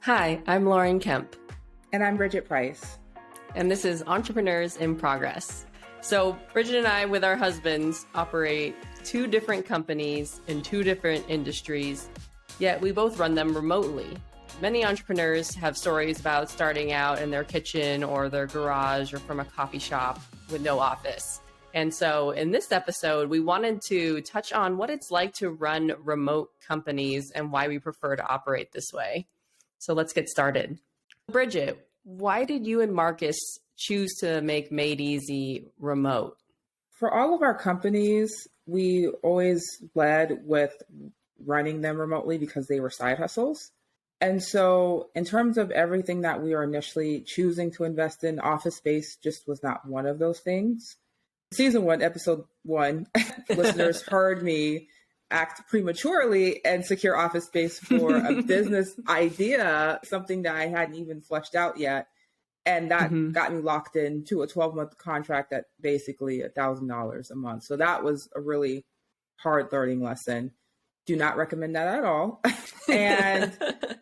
Hi, I'm Lauren Kemp. And I'm Bridget Price. And this is Entrepreneurs in Progress. So Bridget and I, with our husbands, operate two different companies in two different industries, yet we both run them remotely. Many entrepreneurs have stories about starting out in their kitchen or their garage or from a coffee shop with no office. And so in this episode, we wanted to touch on what it's like to run remote companies and why we prefer to operate this way. So let's get started. Bridget, why did you and Marcus choose to make Made Easy remote? For all of our companies, we always led with running them remotely because they were side hustles. And so in terms of everything that we were initially choosing to invest in, office space just was not one of those things. Season 1, episode 1, listeners heard me act prematurely and secure office space for a business idea, something that I hadn't even fleshed out yet. And that got me locked into a 12-month contract at basically $1,000 a month. So that was a really hard learning lesson. Do not recommend that at all. And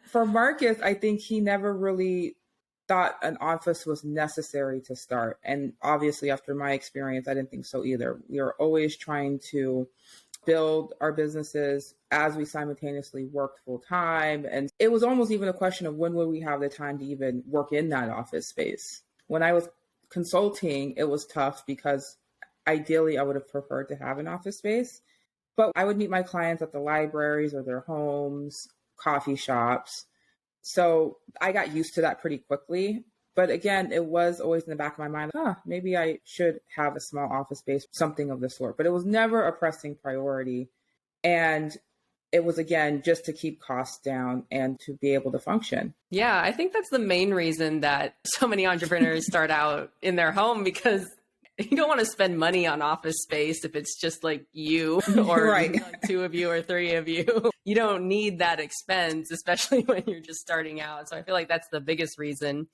for Marcus, I think he never really thought an office was necessary to start. And obviously, after my experience, I didn't think so either. We were always trying to build our businesses as we simultaneously worked full time. And it was almost even a question of when would we have the time to even work in that office space. When I was consulting, it was tough because ideally I would have preferred to have an office space, but I would meet my clients at the libraries or their homes, coffee shops. So I got used to that pretty quickly. But again, it was always in the back of my mind, maybe I should have a small office space, something of the sort. But it was never a pressing priority. And it was, again, just to keep costs down and to be able to function. Yeah, I think that's the main reason that so many entrepreneurs start out in their home, because you don't want to spend money on office space if it's just like you or right. two of you or three of you. You don't need that expense, especially when you're just starting out. So I feel like that's the biggest reason.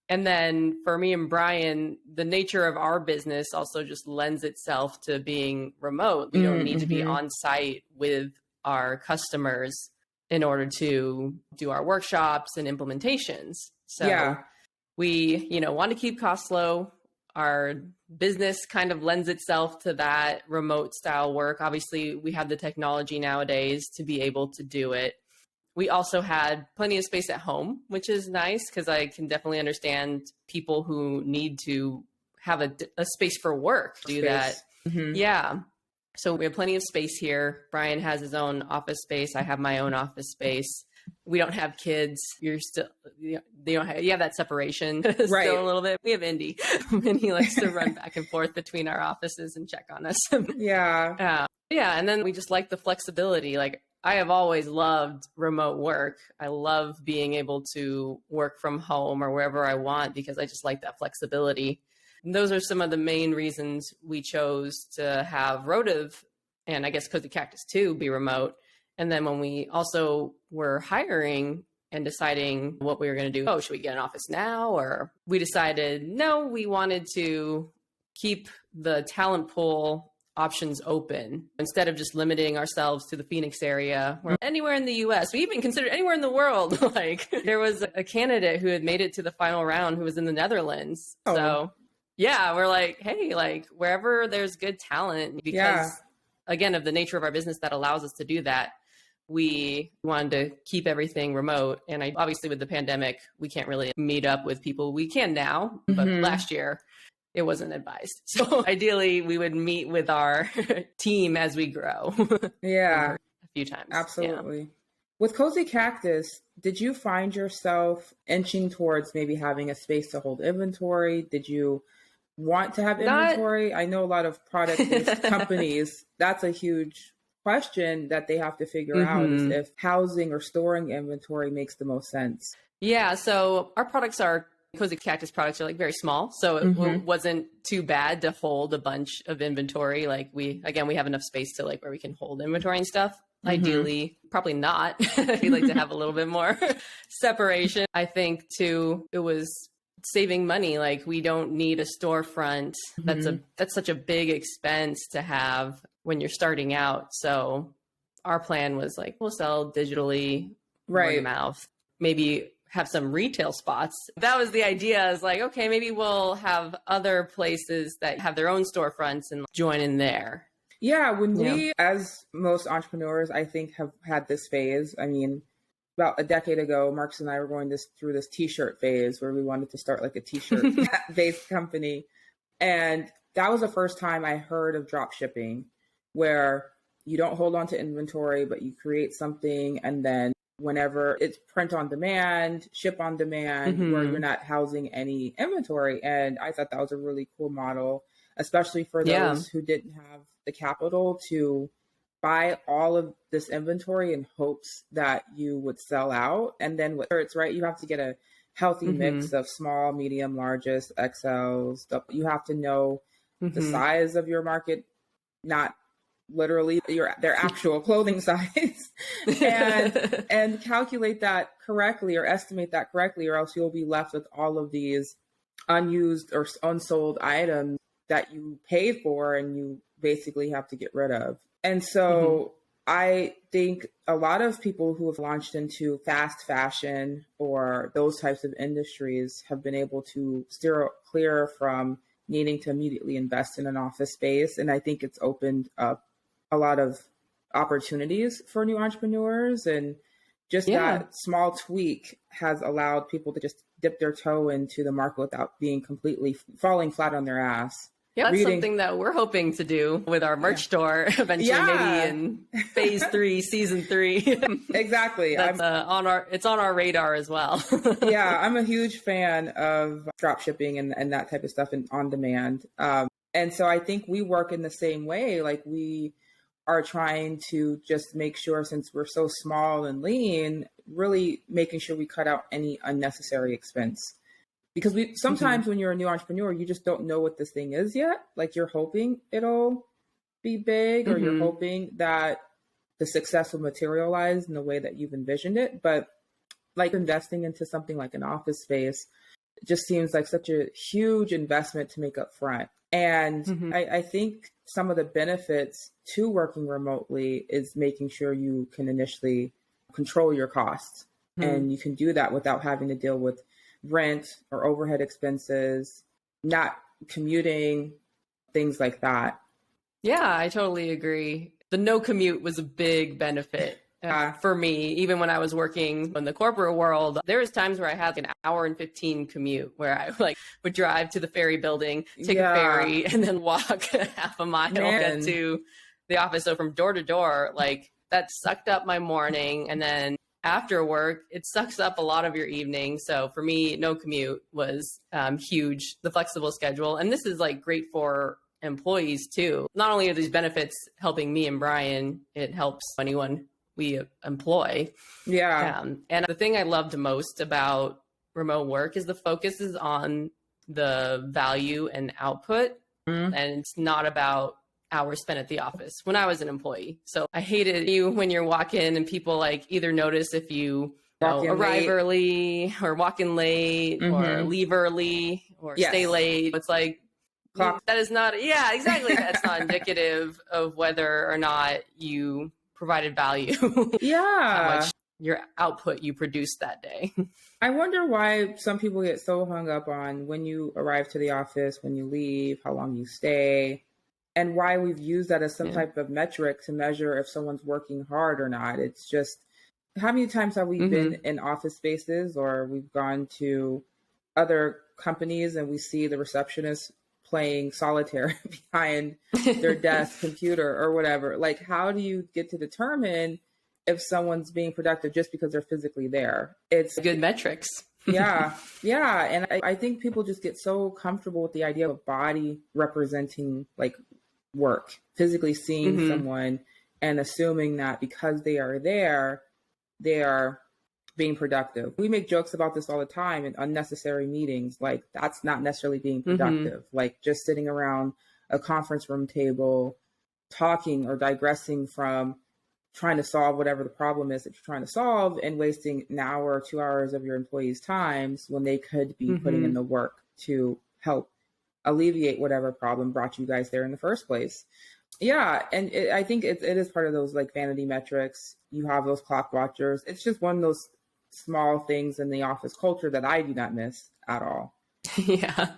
And then for me and Brian, the nature of our business also just lends itself to being remote. We don't need to be on site with our customers in order to do our workshops and implementations. So we, want to keep costs low. Our business kind of lends itself to that remote style work. Obviously, we have the technology nowadays to be able to do it. We also had plenty of space at home, which is nice because I can definitely understand people who need to have a space for work, do that. Yeah. So we have plenty of space here. Brian has his own office space. I have my own office space. We don't have kids. You have that separation still a little bit. We have Indy, and he likes to run back and forth between our offices and check on us. Yeah. And then we just like the flexibility. Like, I have always loved remote work. I love being able to work from home or wherever I want because I just like that flexibility. And those are some of the main reasons we chose to have Rotiv and I guess Cozy Cactus too be remote. And then when we also were hiring and deciding what we were going to do, should we get an office now? Or we decided, no, we wanted to keep the talent pool options open instead of just limiting ourselves to the Phoenix area or anywhere in the US. We even considered anywhere in the world. Like, there was a candidate who had made it to the final round who was in the Netherlands. So yeah, we're like, hey, like wherever there's good talent, because again, of the nature of our business that allows us to do that, we wanted to keep everything remote. And obviously with the pandemic, we can't really meet up with people. We can now, but last year it wasn't advised. So ideally we would meet with our team as we grow. A few times. Absolutely. Yeah. With Cozy Cactus, did you find yourself inching towards maybe having a space to hold inventory? Did you want to have inventory? I know a lot of product-based companies, that's a huge question that they have to figure out is if housing or storing inventory makes the most sense. Yeah. So our products Cozy Cactus products are like very small. So it wasn't too bad to hold a bunch of inventory. Like we have enough space to like where we can hold inventory and stuff. Ideally, probably not. We'd like to have a little bit more separation. I think too, it was saving money. Like we don't need a storefront. That's such a big expense to have when you're starting out. So our plan was like, we'll sell digitally, word of mouth, maybe have some retail spots. That was the idea, is like, okay, maybe we'll have other places that have their own storefronts and join in there. Yeah, when we, as most entrepreneurs, I think, have had this phase. I mean, about a decade ago, Marcus and I were going through this t-shirt phase where we wanted to start like a t-shirt based company. And that was the first time I heard of drop shipping, where you don't hold on to inventory, but you create something, and then whenever it's print on demand, ship on demand, where you're not housing any inventory. And I thought that was a really cool model, especially for those who didn't have the capital to buy all of this inventory in hopes that you would sell out. And then it's right, you have to get a healthy mix of small, medium, largest, XLs. You have to know the size of your market, not literally their actual clothing size, and calculate that correctly or estimate that correctly, or else you'll be left with all of these unused or unsold items that you paid for and you basically have to get rid of. And so I think a lot of people who have launched into fast fashion or those types of industries have been able to steer clear from needing to immediately invest in an office space. And I think it's opened up a lot of opportunities for new entrepreneurs. And just that small tweak has allowed people to just dip their toe into the market without being completely falling flat on their ass. Yeah, that's something that we're hoping to do with our merch store eventually, maybe in phase 3, season 3. Exactly. That's it's on our radar as well. Yeah, I'm a huge fan of drop shipping and that type of stuff and on demand. And so I think we work in the same way. Like, we are trying to just make sure, since we're so small and lean, really making sure we cut out any unnecessary expense. Because sometimes when you're a new entrepreneur, you just don't know what this thing is yet. Like, you're hoping it'll be big, or you're hoping that the success will materialize in the way that you've envisioned it. But like, investing into something like an office space, it just seems like such a huge investment to make up front. And I think some of the benefits to working remotely is making sure you can initially control your costs. And you can do that without having to deal with rent or overhead expenses, not commuting, things like that. Yeah, I totally agree. The no commute was a big benefit for me. Even when I was working in the corporate world, there was times where I had an hour and 15 commute, where I would drive to the ferry building, take a ferry, and then walk half a mile, get to the office. So from door to door, that sucked up my morning. And then after work, it sucks up a lot of your evening. So for me, no commute was huge. The flexible schedule. And this is great for employees too. Not only are these benefits helping me and Brian, it helps anyone we employ. Yeah. And the thing I loved most about remote work is the focus is on the value and output. And it's not about hours spent at the office when I was an employee. So I hated you when you're walking and people either notice if you arrive early or walk in late or leave early or stay late. It's that is not, exactly. That's not indicative of whether or not you provided value. How much your output you produced that day. I wonder why some people get so hung up on when you arrive to the office, when you leave, how long you stay, and why we've used that as some type of metric to measure if someone's working hard or not. It's just, how many times have we been in office spaces, or we've gone to other companies and we see the receptionist playing solitaire behind their desk computer or whatever? How do you get to determine if someone's being productive just because they're physically there? It's good metrics. Yeah. And I think people just get so comfortable with the idea of a body representing work, physically seeing someone and assuming that because they are there, they are being productive. We make jokes about this all the time in unnecessary meetings. That's not necessarily being productive. Just sitting around a conference room table, talking or digressing from trying to solve whatever the problem is that you're trying to solve, and wasting an hour or 2 hours of your employees' times when they could be putting in the work to help alleviate whatever problem brought you guys there in the first place. Yeah. And I think it is part of those vanity metrics. You have those clock watchers. It's just one of those small things in the office culture that I do not miss at all. Yeah.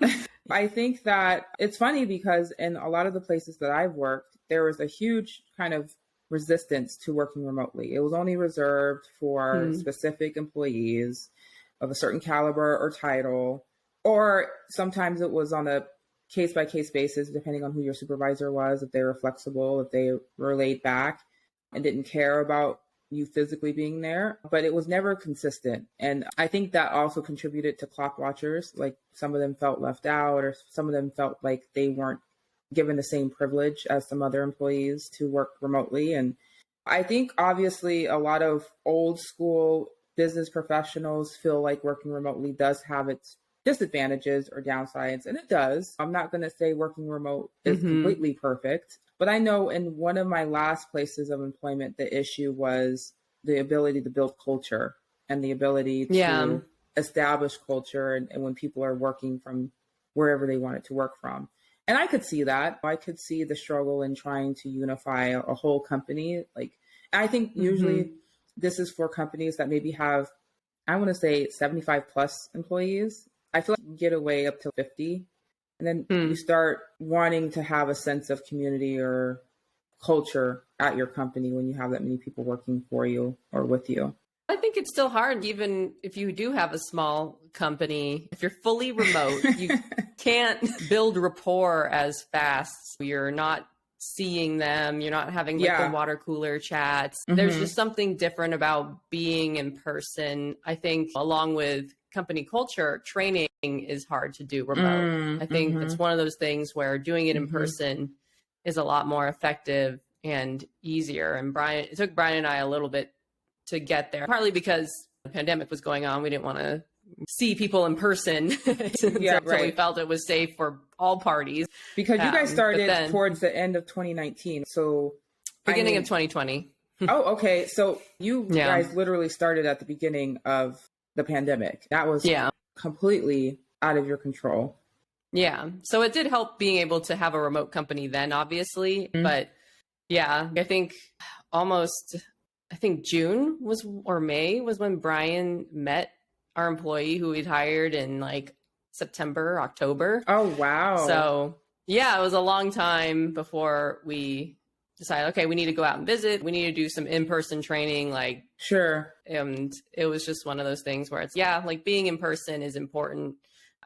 I think that it's funny because in a lot of the places that I've worked, there was a huge kind of resistance to working remotely. It was only reserved for specific employees of a certain caliber or title, or sometimes it was on a case by case basis, depending on who your supervisor was, if they were flexible, if they were laid back and didn't care about you physically being there, but it was never consistent. And I think that also contributed to clock watchers. Like some of them felt left out, or some of them felt like they weren't given the same privilege as some other employees to work remotely. And I think obviously a lot of old school business professionals feel like working remotely does have its disadvantages or downsides, and it does. I'm not going to say working remote is completely perfect, but I know in one of my last places of employment, the issue was the ability to build culture and the ability to establish culture, and when people are working from wherever they wanted to work from. And I could see that. I could see the struggle in trying to unify a whole company. Like, I think usually this is for companies that maybe have, I want to say 75 plus employees. I feel like you get away up to 50. And then you start wanting to have a sense of community or culture at your company when you have that many people working for you or with you. I think it's still hard, even if you do have a small company. If you're fully remote, you can't build rapport as fast. You're not seeing them. You're not having like the water cooler chats. There's just something different about being in person. I think along with company culture, training is hard to do remote. I think it's one of those things where doing it in person is a lot more effective and easier. And it took Brian and I a little bit to get there, partly because the pandemic was going on. We didn't want to see people in person until we felt it was safe for all parties. Because you guys started towards the end of 2019. So beginning of 2020. Oh, okay. So you guys literally started at the beginning of the pandemic. That was completely out of your control. Yeah. So it did help being able to have a remote company then, obviously. But yeah, I think June or May was when Brian met our employee who we'd hired in like September, October. Oh, wow. So yeah, it was a long time before we decided, okay, we need to go out and visit. We need to do some in-person training. Like, sure. And it was just one of those things where it's, like being in person is important,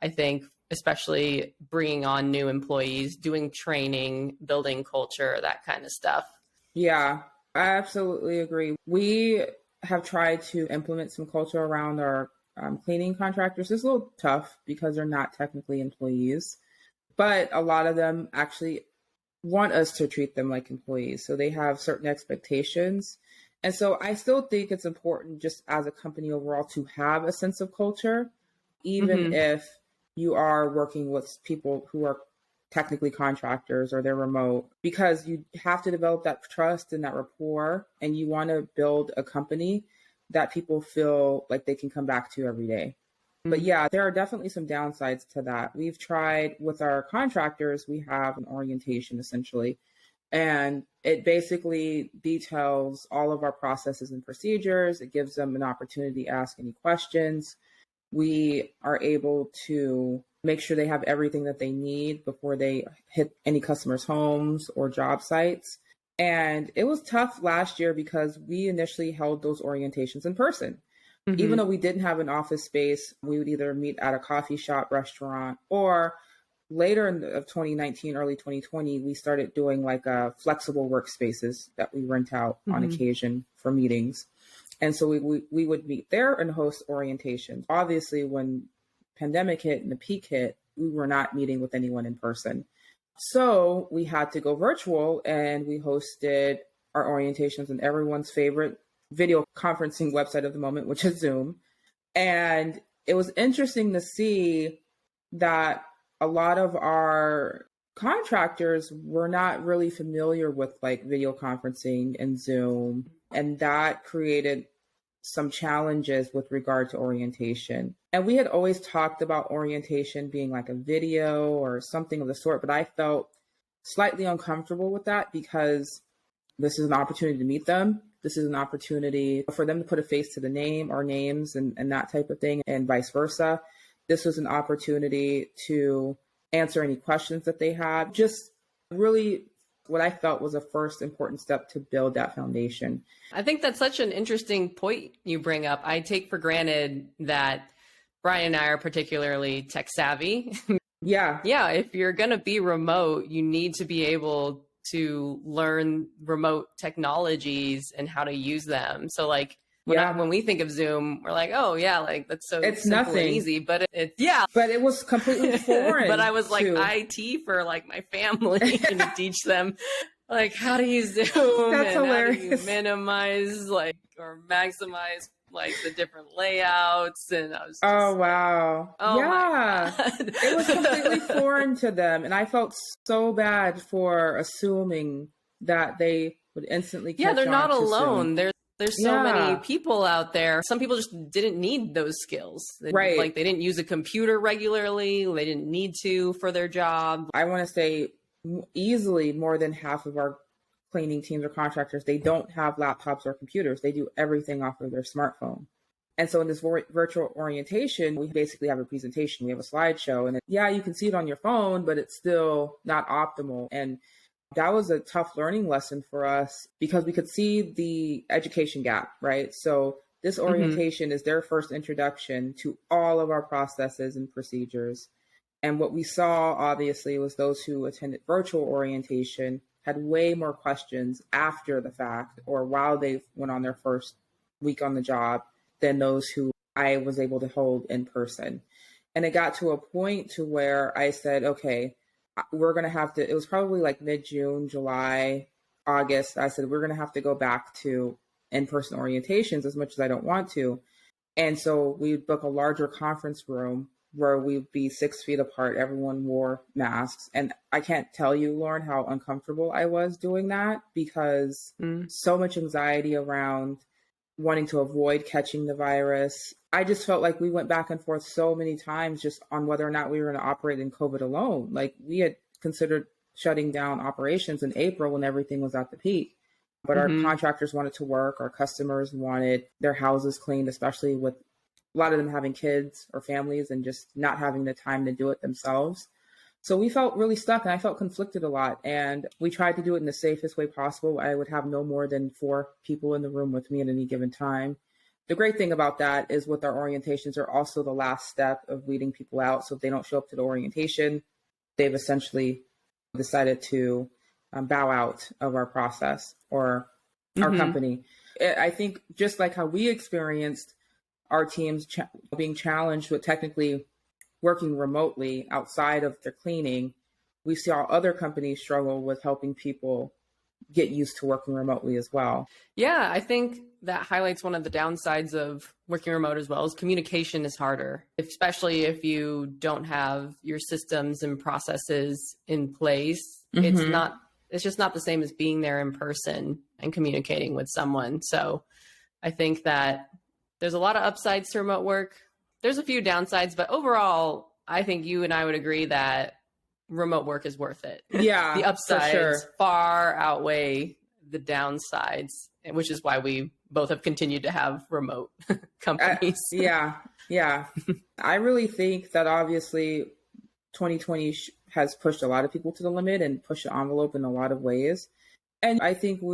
I think, especially bringing on new employees, doing training, building culture, that kind of stuff. Yeah, I absolutely agree. We have tried to implement some culture around our cleaning contractors. It's a little tough because they're not technically employees, but a lot of them actually want us to treat them like employees. So they have certain expectations. And so I still think it's important just as a company overall to have a sense of culture, even if you are working with people who are technically contractors or they're remote, because you have to develop that trust and that rapport, and you want to build a company that people feel like they can come back to every day. But yeah, there are definitely some downsides to that. We've tried with our contractors, we have an orientation essentially, and it basically details all of our processes and procedures. It gives them an opportunity to ask any questions. We are able to make sure they have everything that they need before they hit any customers' homes or job sites. And it was tough last year because we initially held those orientations in person. Even though we didn't have an office space, we would either meet at a coffee shop, restaurant, or later of 2019, early 2020, we started doing like flexible workspaces that we rent out on occasion for meetings. And so we would meet there and host orientations. Obviously, when pandemic hit and the peak hit, we were not meeting with anyone in person. So we had to go virtual, and we hosted our orientations on everyone's favorite video conferencing website of the moment, which is Zoom. And it was interesting to see that a lot of our contractors were not really familiar with like video conferencing and Zoom. And that created some challenges with regard to orientation. And we had always talked about orientation being like a video or something of the sort, but I felt slightly uncomfortable with that because this is an opportunity to meet them. This is an opportunity for them to put a face to the name, our names, and that type of thing, and vice versa. This was an opportunity to answer any questions that they had. Just really what I felt was a first important step to build that foundation. I think that's such an interesting point you bring up. I take for granted that Brian and I are particularly tech savvy. Yeah. Yeah. If you're going to be remote, you need to be able to learn remote technologies and how to use them. So like when we think of Zoom, we're like, oh yeah, like that's so it's simple nothing. and easy, but but it was completely foreign. But I was like IT for like my family and to teach them like how to use Zoom That's and hilarious. how to minimize like or maximize like the different layouts. And I was just oh wow. oh yeah. my God. It was completely foreign to them. And I felt so bad for assuming that they would instantly catch they're not on alone. Zoom. There's so many people out there. Some people just didn't need those skills. Right. Like they didn't use a computer regularly. They didn't need to for their job. I want to say easily more than half of our cleaning teams or contractors, they don't have laptops or computers. They do everything off of their smartphone. And so in this virtual orientation, we basically have a presentation. We have a slideshow. And you can see it on your phone, but it's still not optimal. And that was a tough learning lesson for us because we could see the education gap, right? So this orientation is their first introduction to all of our processes and procedures. And what we saw, obviously, was those who attended virtual orientation had way more questions after the fact or while they went on their first week on the job than those who I was able to hold in person. And it got to a point to where I said, okay, we're going to have to, it was probably like mid-June, July, August. I said, we're going to have to go back to in-person orientations as much as I don't want to. And so we would book a larger conference room where we'd be 6 feet apart. Everyone wore masks. And I can't tell you, Lauren, how uncomfortable I was doing that because so much anxiety around wanting to avoid catching the virus. I just felt like we went back and forth so many times just on whether or not we were going to operate in COVID alone. Like we had considered shutting down operations in April when everything was at the peak. But our contractors wanted to work. Our customers wanted their houses cleaned, especially with a lot of them having kids or families and just not having the time to do it themselves. So we felt really stuck and I felt conflicted a lot. And we tried to do it in the safest way possible. I would have no more than 4 people in the room with me at any given time. The great thing about that is with our orientations are also the last step of weeding people out. So if they don't show up to the orientation, they've essentially decided to bow out of our process or our company. I think just like how we experienced our teams being challenged with technically working remotely outside of their cleaning, we saw other companies struggle with helping people get used to working remotely as well. Yeah, I think that highlights one of the downsides of working remote as well is communication is harder, especially if you don't have your systems and processes in place. It's just not the same as being there in person and communicating with someone. So I think that there's a lot of upsides to remote work. There's a few downsides, but overall, I think you and I would agree that remote work is worth it. Yeah, the upsides far outweigh the downsides, which is why we both have continued to have remote companies. Yeah. I really think that obviously 2020 has pushed a lot of people to the limit and pushed the envelope in a lot of ways. And I think we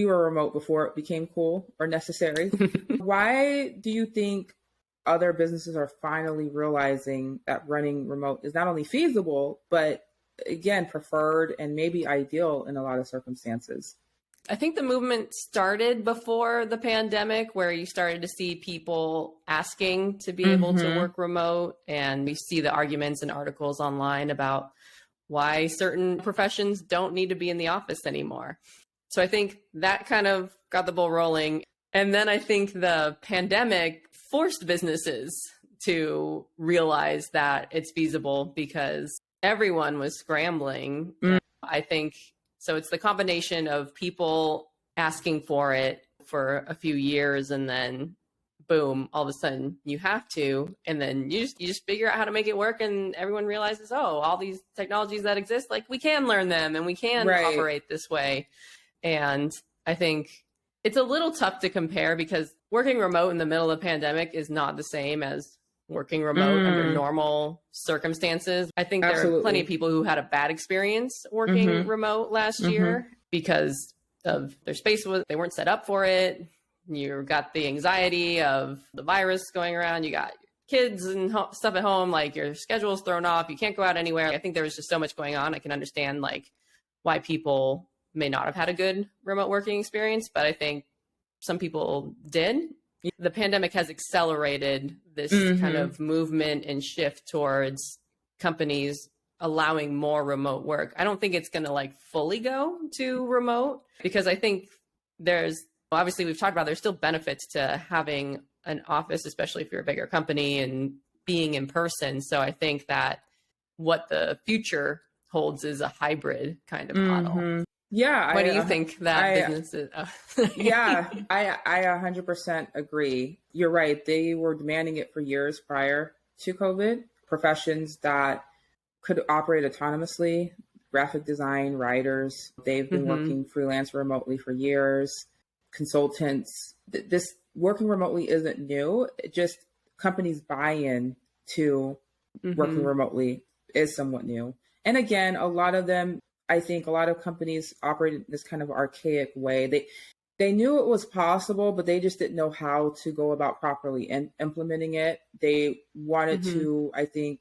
were remote before it became cool or necessary. Why do you think other businesses are finally realizing that running remote is not only feasible, but again, preferred and maybe ideal in a lot of circumstances? I think the movement started before the pandemic, where you started to see people asking to be able to work remote. And we see the arguments and articles online about why certain professions don't need to be in the office anymore. So I think that kind of got the ball rolling. And then I think the pandemic forced businesses to realize that it's feasible because everyone was scrambling. I think so. It's the combination of people asking for it for a few years and then boom, all of a sudden you have to, and then you just figure out how to make it work. And everyone realizes, oh, all these technologies that exist, like we can learn them and we can operate this way. And I think it's a little tough to compare because working remote in the middle of the pandemic is not the same as working remote under normal circumstances. I think there are plenty of people who had a bad experience working remote last year because of their space they weren't set up for it. You got the anxiety of the virus going around. You got kids and stuff at home, like your schedule's thrown off. You can't go out anywhere. I think there was just so much going on. I can understand like why people may not have had a good remote working experience, but I think some people did. The pandemic has accelerated this kind of movement and shift towards companies allowing more remote work. I don't think it's going to like fully go to remote because I think obviously we've talked about there's still benefits to having an office, especially if you're a bigger company and being in person. So I think that what the future holds is a hybrid kind of model. Yeah. What do you think that business is? Yeah, I 100% agree. You're right. They were demanding it for years prior to COVID. Professions that could operate autonomously, graphic design, writers, they've been working freelance remotely for years. Consultants, this working remotely isn't new. It just companies' buy-in to working remotely is somewhat new. And again, I think a lot of companies operate in this kind of archaic way. They knew it was possible, but they just didn't know how to go about properly implementing it. They wanted to, I think,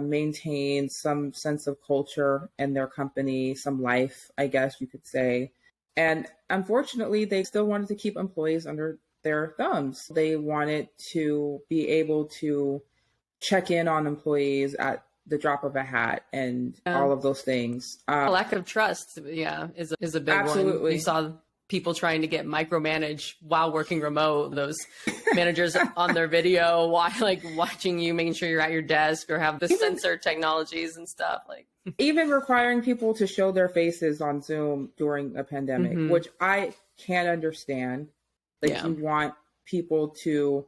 maintain some sense of culture in their company, some life, I guess you could say. And unfortunately, they still wanted to keep employees under their thumbs. They wanted to be able to check in on employees at the drop of a hat and all of those things. Lack of trust, is a big one. You saw people trying to get micromanaged while working remote. Those managers on their video, watching you, making sure you're at your desk or have the sensor technologies and stuff. Even requiring people to show their faces on Zoom during a pandemic, which I can't understand. You want people to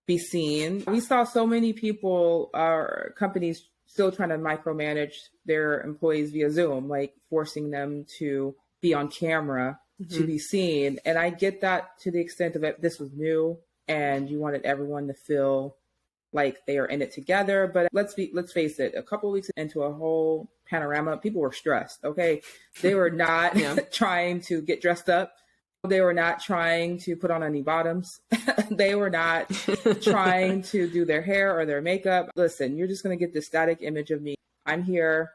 be seen. We saw so many people, companies still trying to micromanage their employees via Zoom, forcing them to be on camera to be seen. And I get that to the extent of it. This was new and you wanted everyone to feel like they are in it together. But let's face it, a couple of weeks into a whole panorama, people were stressed. Okay. They were not trying to get dressed up. They were not trying to put on any bottoms. They were not trying to do their hair or their makeup. Listen, you're just going to get this static image of me. I'm here.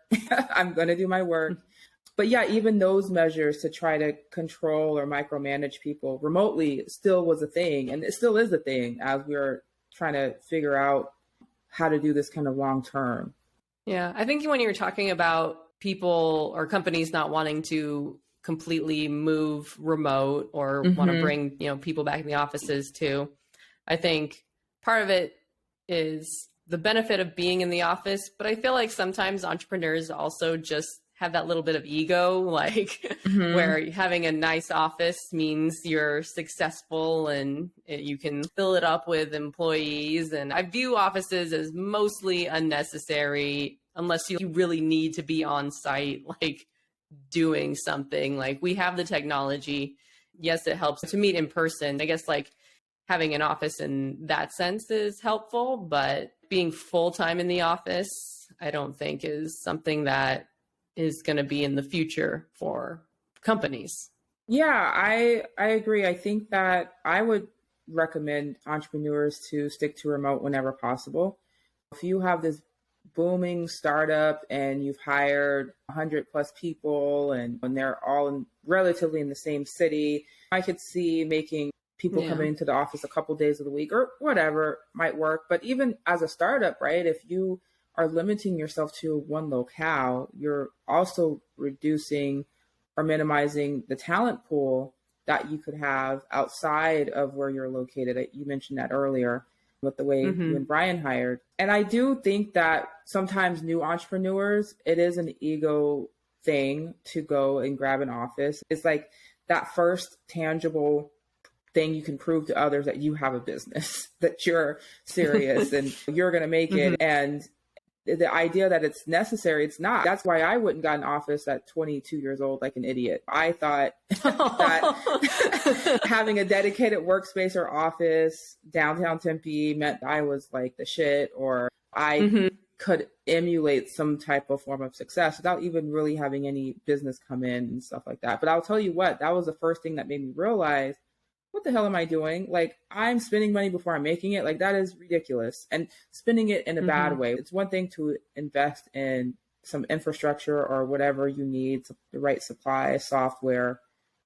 I'm going to do my work. But yeah, even those measures to try to control or micromanage people remotely still was a thing. And it still is a thing as we're trying to figure out how to do this kind of long term. Yeah, I think when you were talking about people or companies not wanting to completely move remote or want to bring, people back in the offices too, I think part of it is the benefit of being in the office. But I feel like sometimes entrepreneurs also just have that little bit of ego, where having a nice office means you're successful and you can fill it up with employees. And I view offices as mostly unnecessary unless you really need to be on site, doing something. We have the technology. Yes, it helps to meet in person. I guess having an office in that sense is helpful, but being full-time in the office, I don't think is something that is going to be in the future for companies. Yeah, I agree. I think that I would recommend entrepreneurs to stick to remote whenever possible. If you have this booming startup and you've hired 100 plus people and when they're all relatively in the same city, I could see making people come into the office a couple days of the week or whatever might work. But even as a startup, right, if you are limiting yourself to one locale, you're also reducing or minimizing the talent pool that you could have outside of where you're located. You mentioned that earlier with the way you and Brian hired. And I do think that sometimes new entrepreneurs, it is an ego thing to go and grab an office. It's that first tangible thing you can prove to others that you have a business, that you're serious and you're going to make it. And the idea that it's necessary, it's not. That's why I wouldn't got an office at 22 years old like an idiot. I thought that having a dedicated workspace or office downtown Tempe meant I was like the shit, or I could emulate some type of form of success without even really having any business come in and stuff like that. But I'll tell you what, that was the first thing that made me realize, what the hell am I doing? Like, I'm spending money before I'm making it. Like, that is ridiculous. And spending it in a bad way. It's one thing to invest in some infrastructure or whatever you need, the right supplies, software,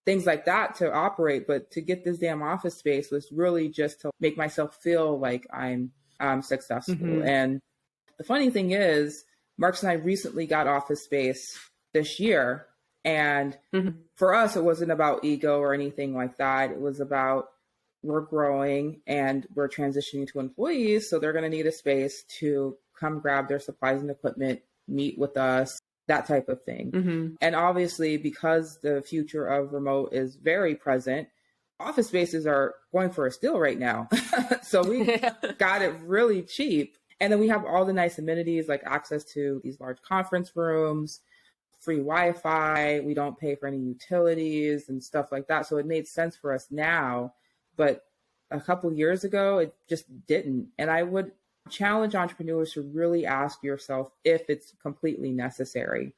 things like that to operate. But to get this damn office space was really just to make myself feel like I'm successful. And the funny thing is, Marks and I recently got office space this year. And for us, it wasn't about ego or anything like that. It was about, we're growing and we're transitioning to employees. So they're going to need a space to come grab their supplies and equipment, meet with us, that type of thing. And obviously, because the future of remote is very present, office spaces are going for a steal right now. So we got it really cheap. And then we have all the nice amenities like access to these large conference rooms, free Wi-Fi. We don't pay for any utilities and stuff like that. So it made sense for us now. But a couple years ago, it just didn't. And I would challenge entrepreneurs to really ask yourself if it's completely necessary,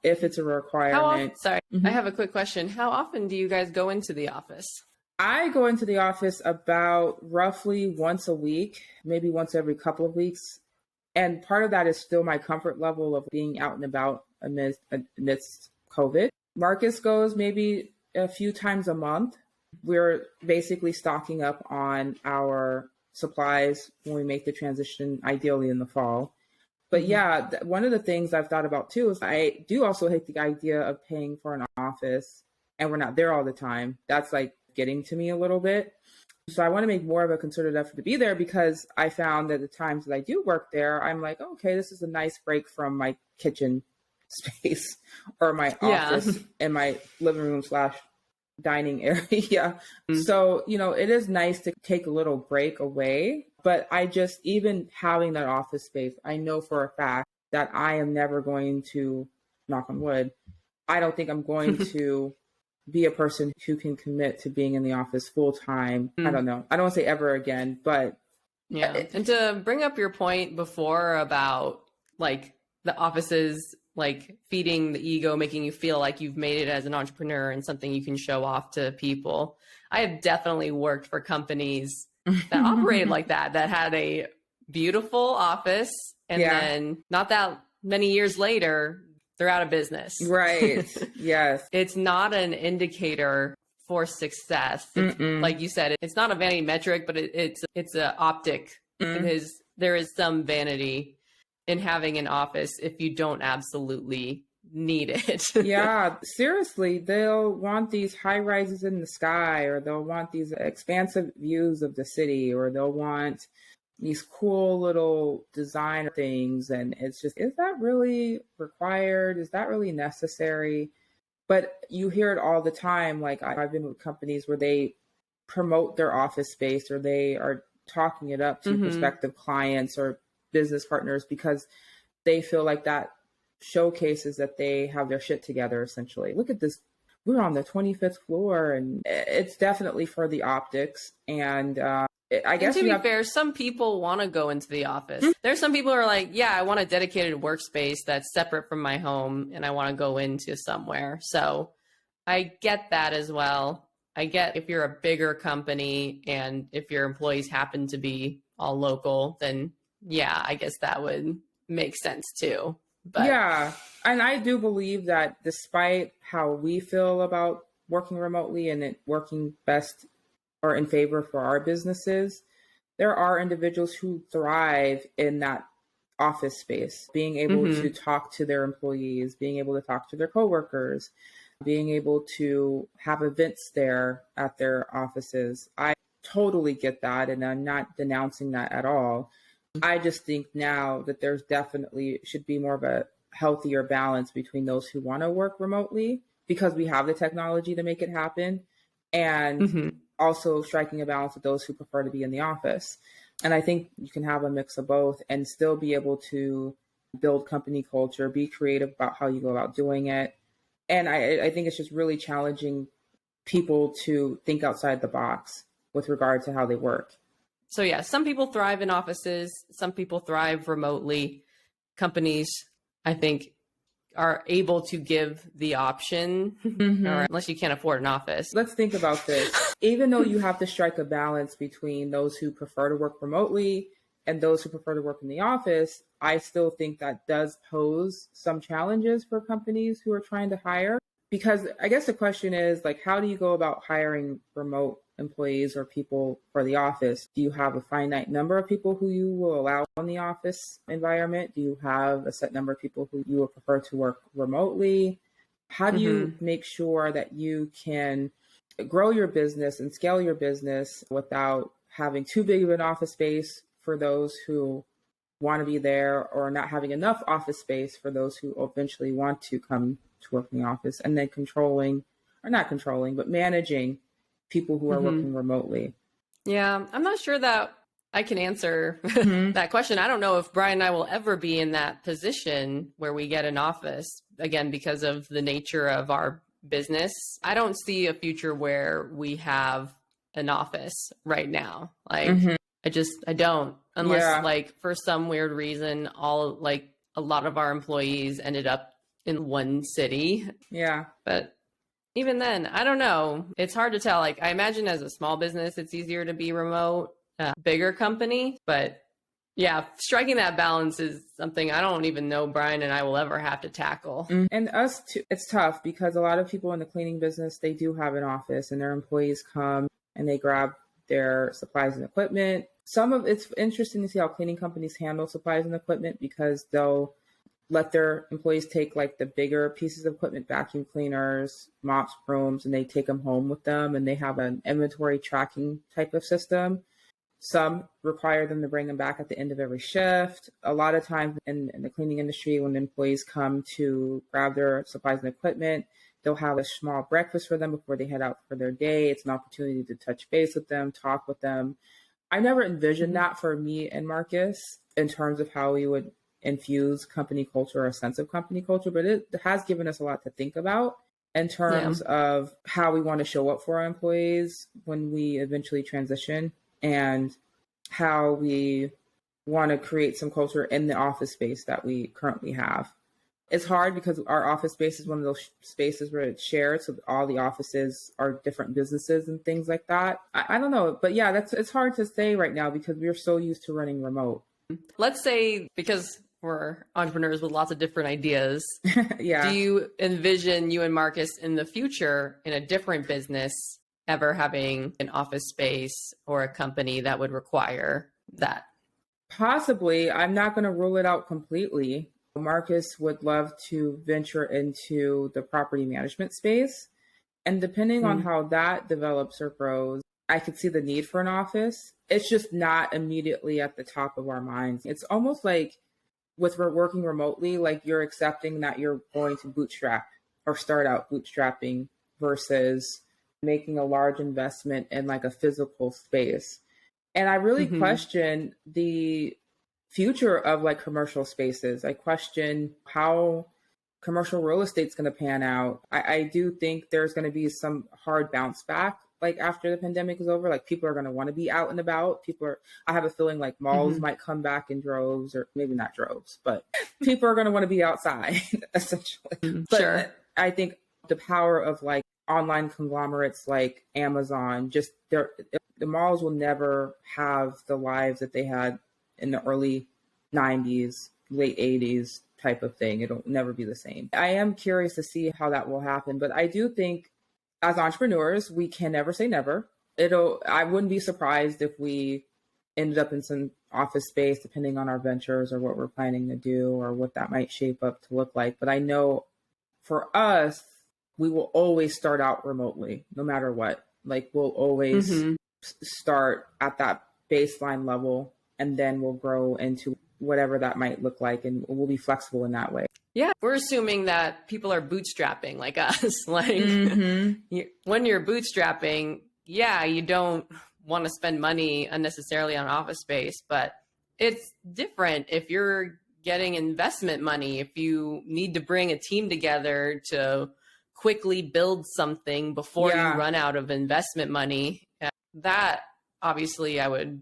if it's a requirement. I have a quick question. How often do you guys go into the office? I go into the office about roughly once a week, maybe once every couple of weeks. And part of that is still my comfort level of being out and about amidst COVID. Marcus goes maybe a few times a month. We're basically stocking up on our supplies when we make the transition, ideally in the fall. But yeah, one of the things I've thought about too is I do also hate the idea of paying for an office and we're not there all the time. That's like getting to me a little bit. So I want to make more of a concerted effort to be there, because I found that the times that I do work there, I'm like, oh, okay, this is a nice break from my kitchen space or my office and my living room / dining area. So, it is nice to take a little break away, but even having that office space, I know for a fact that I am never going to, knock on wood, I don't think I'm going to be a person who can commit to being in the office full time. I don't know. I don't want to say ever again, but yeah. And to bring up your point before about like the offices, like feeding the ego, making you feel like you've made it as an entrepreneur and something you can show off to people. I have definitely worked for companies that operated like that had a beautiful office. And then not that many years later, they're out of business. Right. Yes. It's not an indicator for success. Like you said, it's not a vanity metric, but it's an optic. There is some vanity in having an office if you don't absolutely need it. Yeah, seriously, they'll want these high rises in the sky, or they'll want these expansive views of the city, or they'll want these cool little design things. And it's just, is that really required? Is that really necessary? But you hear it all the time. Like I've been with companies where they promote their office space, or they are talking it up to prospective clients or business partners, because they feel like that showcases that they have their shit together, essentially. Look at this. We're on the 25th floor, and it's definitely for the optics. And I guess, to be fair, some people want to go into the office. There's some people who are like, yeah, I want a dedicated workspace that's separate from my home, and I want to go into somewhere. So I get that as well. I get if you're a bigger company and if your employees happen to be all local, then yeah, I guess that would make sense too. But yeah, and I do believe that despite how we feel about working remotely and it working best or in favor for our businesses, there are individuals who thrive in that office space, being able to talk to their employees, being able to talk to their coworkers, being able to have events there at their offices. I totally get that, and I'm not denouncing that at all. I just think now that there's definitely should be more of a healthier balance between those who want to work remotely, because we have the technology to make it happen, and also striking a balance with those who prefer to be in the office. And I think you can have a mix of both and still be able to build company culture, be creative about how you go about doing it. And I think it's just really challenging people to think outside the box with regard to how they work. So yeah, some people thrive in offices, some people thrive remotely. Companies, I think, are able to give the option, or unless you can't afford an office. Let's think about this. Even though you have to strike a balance between those who prefer to work remotely and those who prefer to work in the office, I still think that does pose some challenges for companies who are trying to hire. Because I guess the question is, like, how do you go about hiring remote employees or people for the office? Do you have a finite number of people who you will allow in the office environment? Do you have a set number of people who you would prefer to work remotely? How do you make sure that you can grow your business and scale your business without having too big of an office space for those who want to be there, or not having enough office space for those who eventually want to come to work in the office, and then managing people who are working remotely? Yeah, I'm not sure that I can answer that question. I don't know if Brian and I will ever be in that position where we get an office, again, because of the nature of our business. I don't see a future where we have an office right now. Like, I don't, unless like for some weird reason, a lot of our employees ended up in one city. Yeah. But even then, I don't know. It's hard to tell. Like, I imagine as a small business, it's easier to be remote, bigger company. But yeah, striking that balance is something I don't even know Brian and I will ever have to tackle. And us too, it's tough because a lot of people in the cleaning business, they do have an office and their employees come and they grab their supplies and equipment. It's interesting to see how cleaning companies handle supplies and equipment, because they'll let their employees take like the bigger pieces of equipment, vacuum cleaners, mops, brooms, and they take them home with them, and they have an inventory tracking type of system. Some require them to bring them back at the end of every shift. A lot of times in the cleaning industry, when employees come to grab their supplies and equipment, they'll have a small breakfast for them before they head out for their day. It's an opportunity to touch base with them, talk with them. I never envisioned that for me and Marcus in terms of how we would infuse company culture or a sense of company culture, but it has given us a lot to think about in terms of how we want to show up for our employees when we eventually transition, and how we want to create some culture in the office space that we currently have. It's hard because our office space is one of those spaces where it's shared. So all the offices are different businesses and things like that. I don't know. But yeah, it's hard to say right now because we're so used to running remote. Let's say, because we're entrepreneurs with lots of different ideas. Yeah. Do you envision you and Marcus in the future in a different business ever having an office space or a company that would require that? Possibly. I'm not going to rule it out completely. Marcus would love to venture into the property management space. And depending on how that develops or grows, I could see the need for an office. It's just not immediately at the top of our minds. It's almost like with working remotely, like you're accepting that you're going to bootstrap or start out bootstrapping versus making a large investment in like a physical space. And I really question the future of like commercial spaces. I question how commercial real estate's going to pan out. I do think there's going to be some hard bounce back like after the pandemic is over. Like people are going to want to be out and about. I have a feeling like malls might come back in droves, or maybe not droves, but people are going to want to be outside essentially. But I think the power of like online conglomerates like Amazon, the malls will never have the lives that they had in the early 90s, late 80s type of thing. It'll never be the same. I am curious to see how that will happen, but I do think as entrepreneurs, we can never say never. I wouldn't be surprised if we ended up in some office space, depending on our ventures or what we're planning to do or what that might shape up to look like. But I know for us, we will always start out remotely, no matter what. Like we'll always start at that baseline level, and then we'll grow into whatever that might look like, and we'll be flexible in that way. Yeah, we're assuming that people are bootstrapping like us. Like when you're bootstrapping, you don't want to spend money unnecessarily on office space, but it's different if you're getting investment money, if you need to bring a team together to quickly build something before you run out of investment money, that obviously I would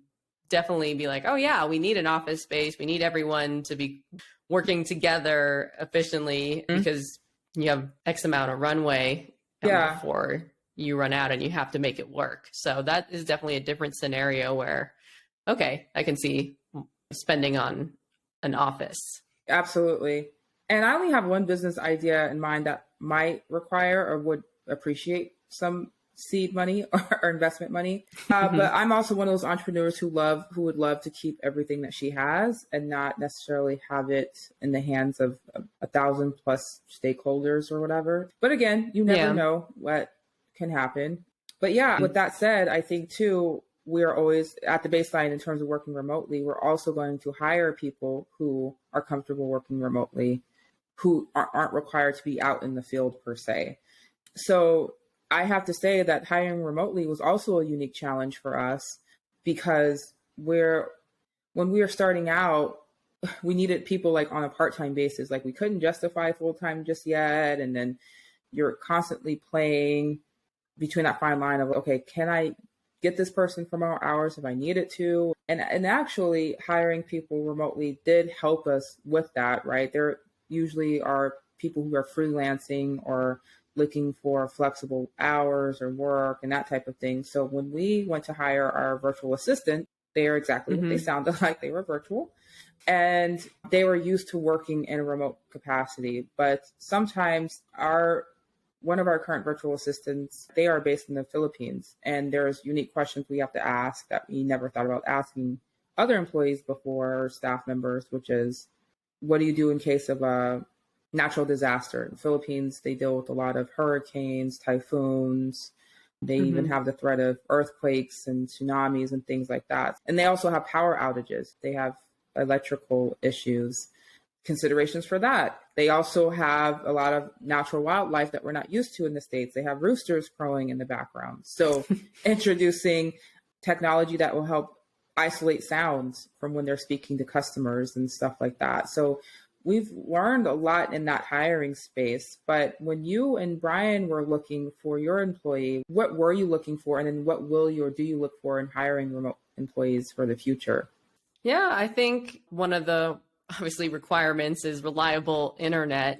definitely be like, oh yeah, we need an office space. We need everyone to be working together efficiently because you have X amount of runway before you run out and you have to make it work. So that is definitely a different scenario where, okay, I can see spending on an office. Absolutely. And I only have one business idea in mind that might require or would appreciate some seed money or investment money. But I'm also one of those entrepreneurs who would love to keep everything that she has and not necessarily have it in the hands of 1,000 plus stakeholders or whatever. But again, you never know what can happen. But yeah, with that said, I think too, we are always at the baseline in terms of working remotely. We're also going to hire people who are comfortable working remotely, who aren't required to be out in the field per se. So I have to say that hiring remotely was also a unique challenge for us because when we were starting out, we needed people like on a part-time basis. Like we couldn't justify full-time just yet. And then you're constantly playing between that fine line of, okay, can I get this person for more hours if I needed to? And actually hiring people remotely did help us with that, right? There usually are people who are freelancing or looking for flexible hours or work and that type of thing. So when we went to hire our virtual assistant, they are exactly what they sounded like. They were virtual and they were used to working in a remote capacity. But sometimes one of our current virtual assistants, they are based in the Philippines, and there's unique questions we have to ask that we never thought about asking other employees before or staff members, which is, what do you do in case of a natural disaster? In the Philippines, they deal with a lot of hurricanes, typhoons. They even have the threat of earthquakes and tsunamis and things like that. And they also have power outages. They have electrical issues, considerations for that. They also have a lot of natural wildlife that we're not used to in the States. They have roosters crowing in the background. So introducing technology that will help isolate sounds from when they're speaking to customers and stuff like that. So we've learned a lot in that hiring space. But when you and Brian were looking for your employee, what were you looking for? And then what will you or do you look for in hiring remote employees for the future? Yeah, I think one of the obviously requirements is reliable internet.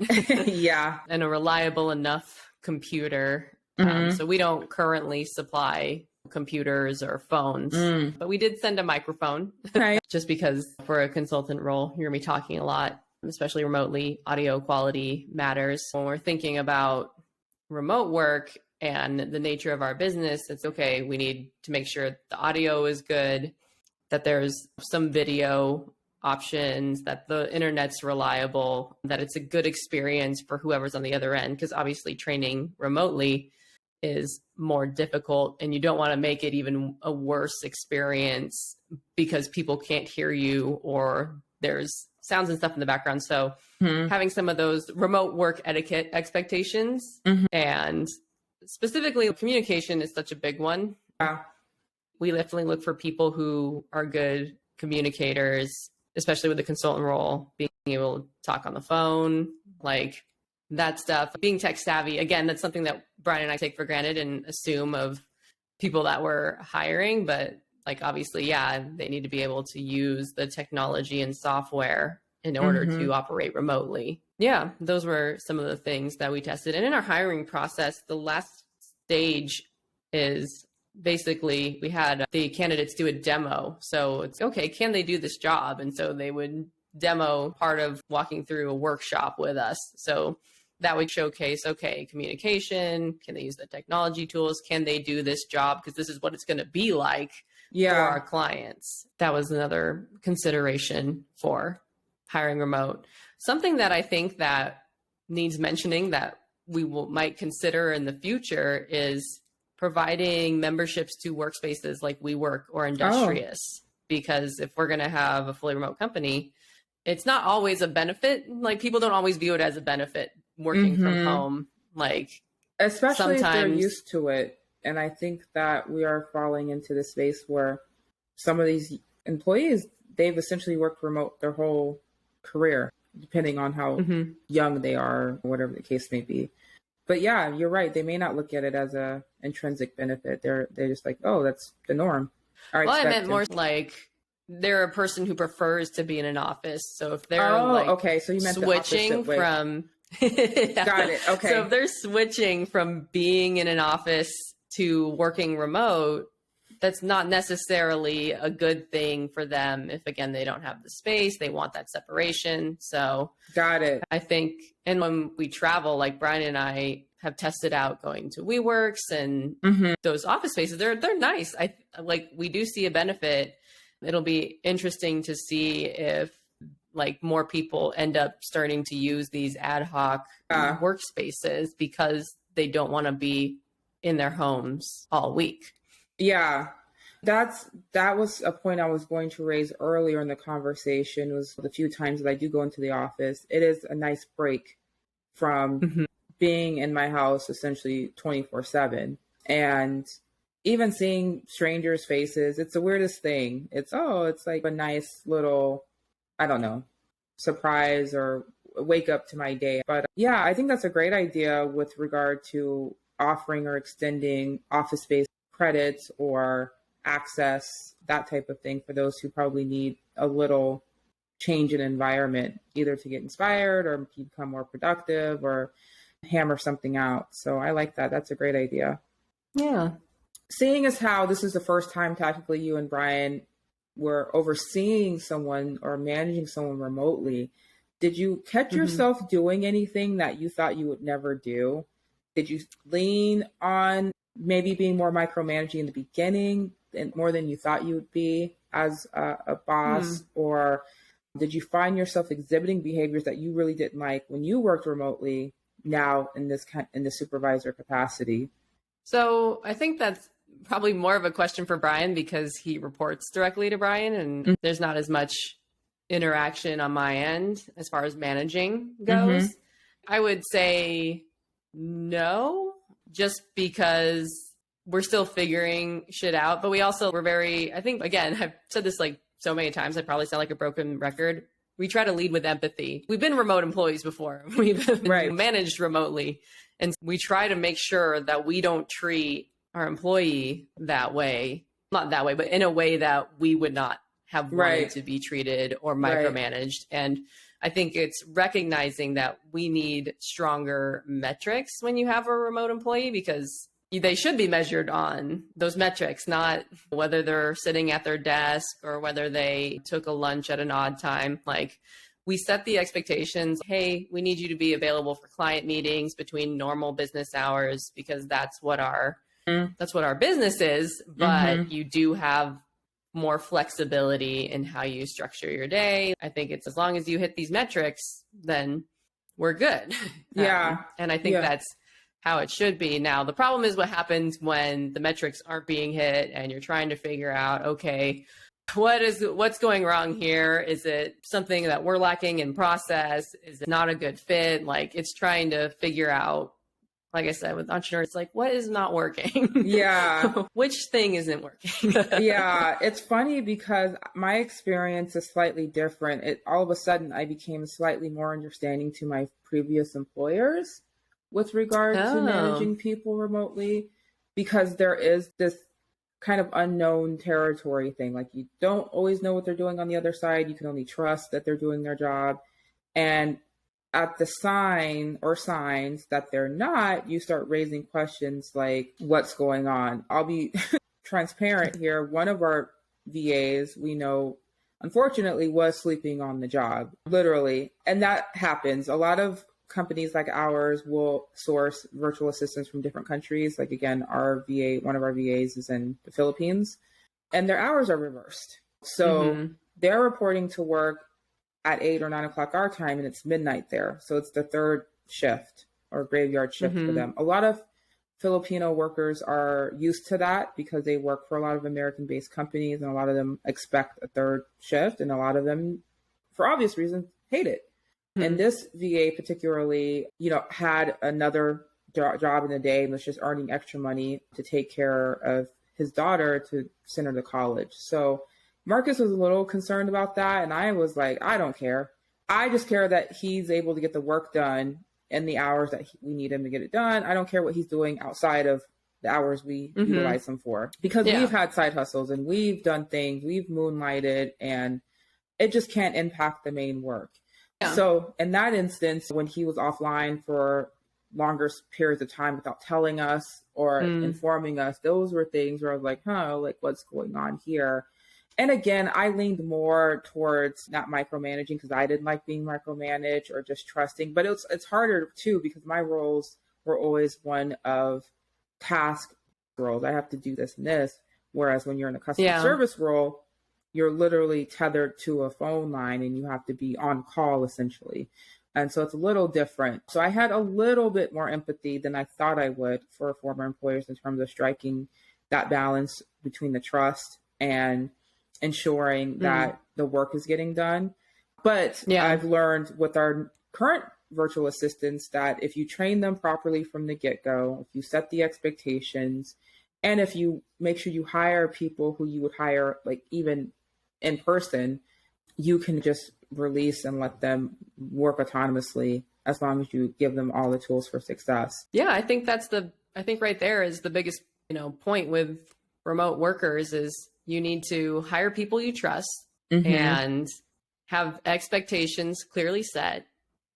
And a reliable enough computer. So we don't currently supply computers or phones, but we did send a microphone just because for a consultant role, you're going to be talking a lot, especially remotely. Audio quality matters. When we're thinking about remote work and the nature of our business, it's okay, we need to make sure the audio is good, that there's some video options, that the internet's reliable, that it's a good experience for whoever's on the other end. Because obviously training remotely is more difficult and you don't want to make it even a worse experience because people can't hear you or there's sounds and stuff in the background. So having some of those remote work etiquette expectations and specifically communication is such a big one. We definitely look for people who are good communicators, especially with the consultant role, being able to talk on the phone, like that stuff. Being tech savvy, again, that's something that Brian and I take for granted and assume of people that we're hiring. But like, obviously, yeah, they need to be able to use the technology and software in order to operate remotely. Yeah, those were some of the things that we tested. And in our hiring process, the last stage is basically we had the candidates do a demo. So it's okay, can they do this job? And so they would demo part of walking through a workshop with us. So that would showcase, okay, communication, can they use the technology tools? Can they do this job? Because this is what it's going to be like for our clients. That was another consideration for hiring remote. Something that I think that needs mentioning that we might consider in the future is providing memberships to workspaces like WeWork or Industrious. Because if we're going to have a fully remote company, it's not always a benefit. Like people don't always view it as a benefit working from home. Like especially if they're used to it. And I think that we are falling into the space where some of these employees, they've essentially worked remote their whole career, depending on how young they are, whatever the case may be. But yeah, you're right. They may not look at it as a intrinsic benefit. They're just like, oh, that's the norm. Well, I meant more like they're a person who prefers to be in an office. So if they're okay, so you meant switching from yeah. Got it. Okay. So if they're switching from being in an office to working remote, that's not necessarily a good thing for them if, again, they don't have the space, they want that separation. So got it. I think, and when we travel, like Brian and I have tested out going to WeWorks and those office spaces, they're nice. We do see a benefit. It'll be interesting to see if like more people end up starting to use these ad hoc workspaces because they don't want to be in their homes all week. Yeah, that was a point I was going to raise earlier in the conversation. Was the few times that I do go into the office, it is a nice break from being in my house essentially 24/7, and even seeing strangers' faces. It's the weirdest thing. It's like a nice little, I don't know, surprise or wake up to my day. But yeah, I think that's a great idea with regard to offering or extending office space credits or access, that type of thing, for those who probably need a little change in environment, either to get inspired or become more productive or hammer something out. So I like that. That's a great idea. Yeah. Seeing as how this is the first time technically you and Brian were overseeing someone or managing someone remotely, did you catch yourself doing anything that you thought you would never do? Did you lean on maybe being more micromanaging in the beginning and more than you thought you would be as a boss? Or did you find yourself exhibiting behaviors that you really didn't like when you worked remotely now in the supervisor capacity? So I think that's probably more of a question for Brian because he reports directly to Brian and there's not as much interaction on my end as far as managing goes. I would say no, just because we're still figuring shit out. But we also were I think, again, I've said this like so many times, I probably sound like a broken record. We try to lead with empathy. We've been remote employees before. We've been managed remotely. And we try to make sure that we don't treat our employee that way, not that way, but in a way that we would not have wanted to be treated or micromanaged. And I think it's recognizing that we need stronger metrics when you have a remote employee, because they should be measured on those metrics, not whether they're sitting at their desk or whether they took a lunch at an odd time. Like, we set the expectations. Hey, we need you to be available for client meetings between normal business hours because that's what our business is. But you do have more flexibility in how you structure your day. I think it's as long as you hit these metrics, then we're good. And I think that's how it should be. Now, the problem is what happens when the metrics aren't being hit and you're trying to figure out, okay, what's going wrong here? Is it something that we're lacking in process? Is it not a good fit? Like, it's trying to figure out, like I said, with entrepreneurs, it's like, what is not working? Yeah. Which thing isn't working? Yeah. It's funny because my experience is slightly different. All of a sudden, I became slightly more understanding to my previous employers with regard to managing people remotely, because there is this kind of unknown territory thing. Like, you don't always know what they're doing on the other side. You can only trust that they're doing their job. And at the signs that they're not, you start raising questions like, what's going on? I'll be transparent here. One of our VAs we know, unfortunately, was sleeping on the job, literally. And that happens. A lot of companies like ours will source virtual assistants from different countries. Like, again, one of our VAs is in the Philippines, and their hours are reversed. So they're reporting to work at 8 or 9 o'clock our time, and it's midnight there. So it's the third shift or graveyard shift for them. A lot of Filipino workers are used to that because they work for a lot of American-based companies, and a lot of them expect a third shift, and a lot of them, for obvious reasons, hate it. And this VA particularly, had another job in the day and was just earning extra money to take care of his daughter to send her to college. So Marcus was a little concerned about that. And I was like, I don't care. I just care that he's able to get the work done in the hours that we need him to get it done. I don't care what he's doing outside of the hours we utilize him for, because we've had side hustles and we've done things, we've moonlighted, and it just can't impact the main work. Yeah. So in that instance, when he was offline for longer periods of time without telling us or informing us, those were things where I was like, like what's going on here? And again, I leaned more towards not micromanaging because I didn't like being micromanaged or just trusting. But it's harder too because my roles were always one of task roles. I have to do this and this. Whereas when you're in a customer service role, you're literally tethered to a phone line and you have to be on call essentially. And so it's a little different. So I had a little bit more empathy than I thought I would for former employers in terms of striking that balance between the trust and ensuring that the work is getting done. But I've learned with our current virtual assistants that if you train them properly from the get-go, if you set the expectations, and if you make sure you hire people who you would hire like even in person, you can just release and let them work autonomously as long as you give them all the tools for success. Yeah, I think right there is the biggest, point with remote workers is you need to hire people you trust and have expectations clearly set,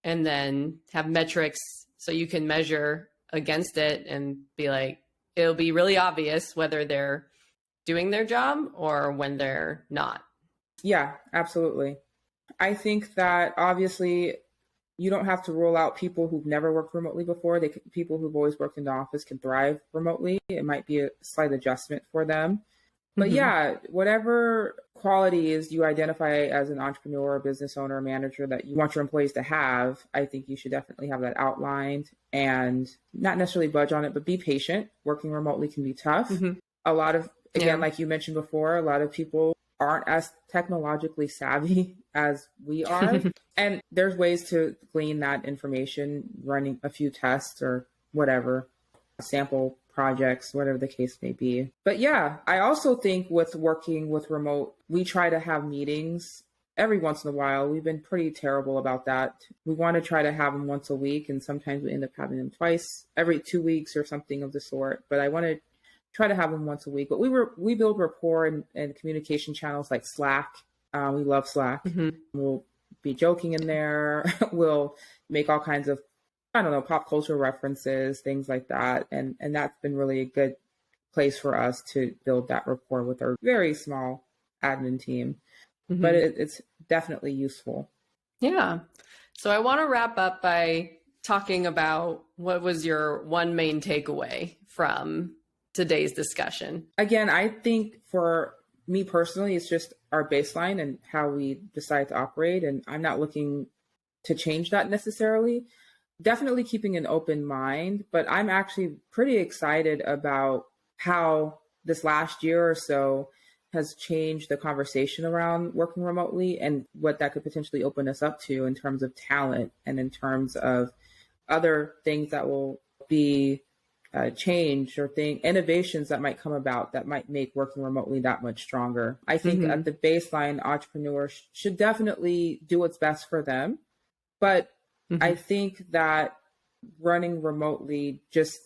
and then have metrics so you can measure against it and be like, it'll be really obvious whether they're doing their job or when they're not. Yeah, absolutely. I think that obviously you don't have to rule out people who've never worked remotely before. People who've always worked in the office can thrive remotely. It might be a slight adjustment for them. But yeah, whatever qualities you identify as an entrepreneur, business owner, manager that you want your employees to have, I think you should definitely have that outlined and not necessarily budge on it, but be patient. Working remotely can be tough. A lot of, again, like you mentioned before, a lot of people aren't as technologically savvy as we are. And there's ways to glean that information, running a few tests or whatever, sample projects, whatever the case may be. But yeah, I also think with working with remote, we try to have meetings every once in a while. We've been pretty terrible about that. We want to try to have them once a week, and sometimes we end up having them twice, every 2 weeks or something of the sort. But I want to try to have them once a week. But we build rapport and communication channels like Slack. We love Slack. We'll be joking in there. We'll make all kinds of, pop culture references, things like that. And that's been really a good place for us to build that rapport with our very small admin team. But it's definitely useful. Yeah. So I want to wrap up by talking about what was your one main takeaway from today's discussion. Again, I think for me personally, it's just our baseline and how we decide to operate. And I'm not looking to change that necessarily. Definitely keeping an open mind, but I'm actually pretty excited about how this last year or so has changed the conversation around working remotely and what that could potentially open us up to in terms of talent and in terms of other things that will be changed or innovations that might come about that might make working remotely that much stronger. I think at the baseline, entrepreneurs should definitely do what's best for them, but I think that running remotely just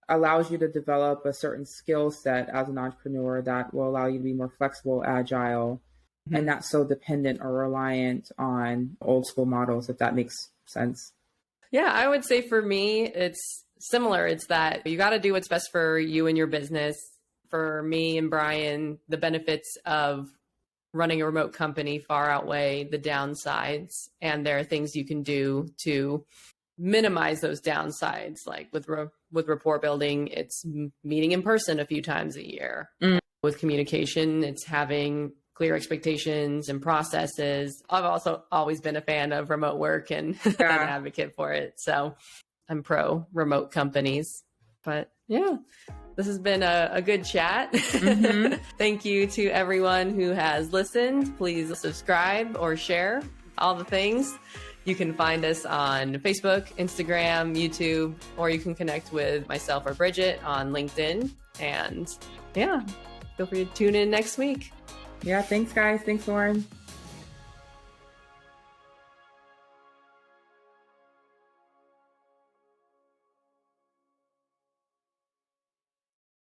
allows you to develop a certain skill set as an entrepreneur that will allow you to be more flexible, agile, and not so dependent or reliant on old school models, if that makes sense. Yeah, I would say for me, it's similar. It's that you got to do what's best for you and your business. For me and Brian, the benefits of running a remote company far outweigh the downsides. And there are things you can do to minimize those downsides. Like with rapport building, it's meeting in person a few times a year. With communication, it's having clear expectations and processes. I've also always been a fan of remote work and an advocate for it. So I'm pro remote companies. But yeah, this has been a good chat. Thank you to everyone who has listened. Please subscribe or share all the things. You can find us on Facebook, Instagram, YouTube, or you can connect with myself or Bridget on LinkedIn. And yeah, feel free to tune in next week. Yeah, thanks guys. Thanks, Lauren.